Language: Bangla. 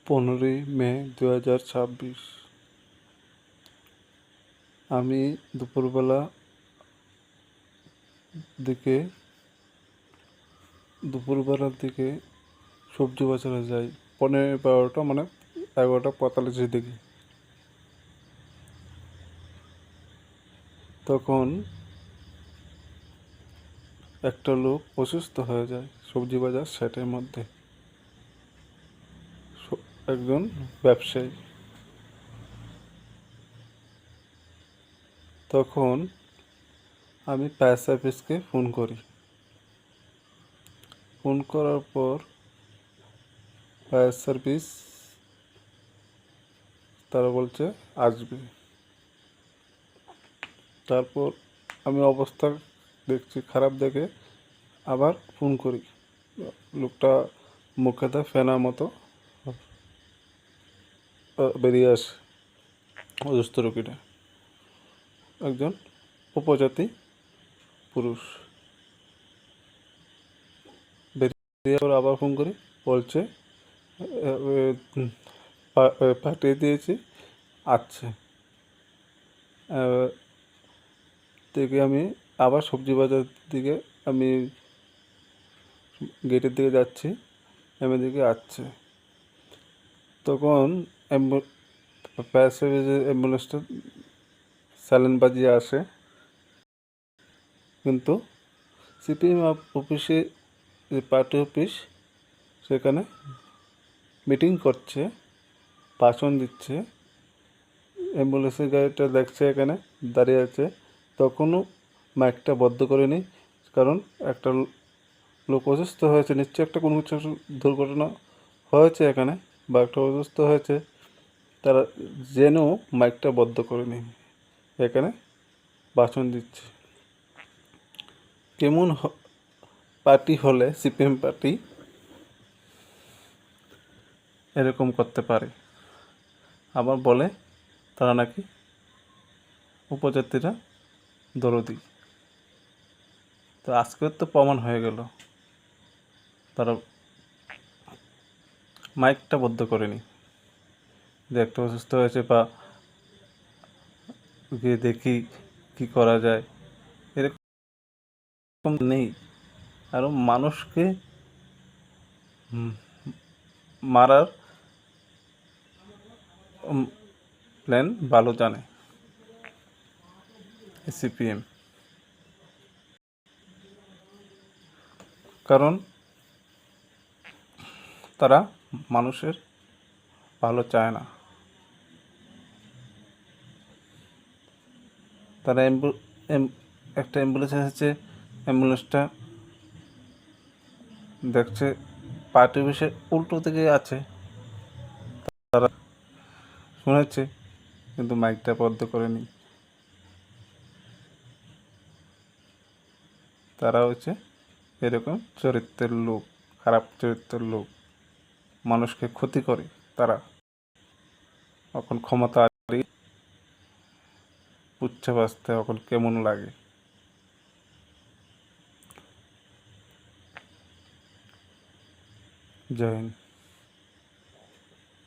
15 মে 2026। আমি দুপুরবেলার দিকে সবজি বাজারে যাই। 11:30 মানে 11:45 দিকে। তখন একটা লোক অসুস্থ হয়ে যায় সবজি বাজার সেটের মধ্যে। একজন ব্যবসায়ী। তখন আমি ফায়ার সার্ভিসকে ফোন করি। ফোন করার পর ফায়ার সার্ভিস তারা বলছে আসবে। তারপর আমি অবস্থা দেখছি খারাপ দেখে আবার ফোন করি। লোকটা মুখে ফেনার মতো বেরিয়ে আসে। অসুস্থ রোগীটা একজন উপজাতি পুরুষ। বেরিয়ে আবার ফোন করি, বলছে পাঠিয়ে দিয়েছি, আচ্ছা। থেকে আমি আবার সবজি বাজার দিকে আমি গেটের দিকে যাচ্ছি, দিকে আসছে। তখন ফায়ার সার্ভিসের অ্যাম্বুলেন্সটা স্যালেন বাজিয়ে আসে। কিন্তু সিপিএম অফিসে, যে পার্টি অফিস, সেখানে মিটিং করছে, ভাষণ দিচ্ছে। অ্যাম্বুলেন্সের গাড়িটা দেখছে এখানে দাঁড়িয়ে আছে, তখনও মাইকটা বন্ধ করেনি। কারণ একটা লোক অসুস্থ হয়েছে, নিশ্চয়ই একটা কোনো কিছু দুর্ঘটনা হয়েছে এখানে, বা একটা অসুস্থ হয়েছে, তারা জেনেও মাইকটা বন্ধ করেনি, এখানে ভাষণ দিচ্ছে। কেমন পার্টি হলে সিপিএম পার্টি এরকম করতে পারে? আবার বলে তারা নাকি উপজাতিরা দরদি। তো আজকের তো প্রমাণ হয়ে গেল তারা মাইকটা বন্ধ করেনি। যে একটা অসুস্থ হয়েছে বা গিয়ে দেখি কি করা যায়, এরকম নেই। আরও মানুষকে মারার প্ল্যান ভালো জানে সিপিএম। কারণ তারা মানুষের ভালো চায় না। তারা একটা অ্যাম্বুলেন্স এসেছে, অ্যাম্বুলেন্সটা দেখছে পার্টি অফিসের উল্টো দিকে আছে, তারা শুনেছে কিন্তু মাইকটা বন্ধ করেনি। তারা হচ্ছে এরকম চরিত্রের লোক, খারাপ চরিত্রের লোক, মানুষকে ক্ষতি করে। তারা এখন ক্ষমতা পুচ্ছে বাঁচতে এখন কেমন লাগে। জয় হিন্দ।